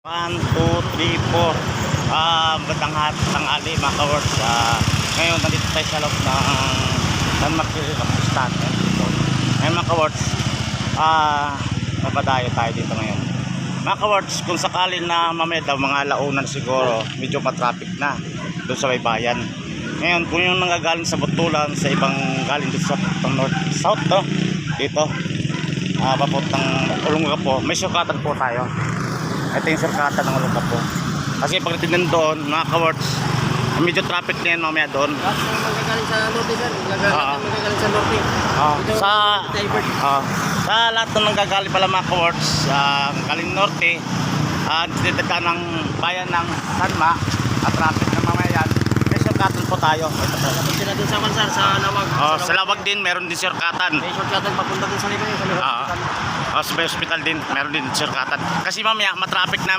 1, 2, 3, 4. Magandang tanghali mga ka-works. Ngayon nandito tayo sa loob ng Landmark Kapistan. Ngayon mga ka-works, napadayo tayo dito ngayon. Mga ka-works, kung sakali na mamaya daw mga launan siguro, medyo matraffic na doon sa may bayan. Ngayon kung yung nanggagaling sa Butulan, sa ibang galing dito sa north, south to, dito papuntang Olongapo, may sukatan po tayo. Ito yung sukatan ng Olongapo. Kasi pagdating din doon, mga ka-works, medyo traffic na yan mamaya doon. Lahat ng magagaling sa norte, sir. Magagaling sa norte. Sa lahat ng nanggagaling pala mga ka-works, galing norte, dito ng bayan ng Sanma, at traffic na mamaya yan. May sukatan po tayo. Ito po. Tapos sila dun sa Mansar, sa Lawag. Sa Lawag din, meron din sukatan. May shortcut papunta dun sa Libay, sa hospital. Sa hospital din, meron din sukatan. Kasi mamaya, matraffic na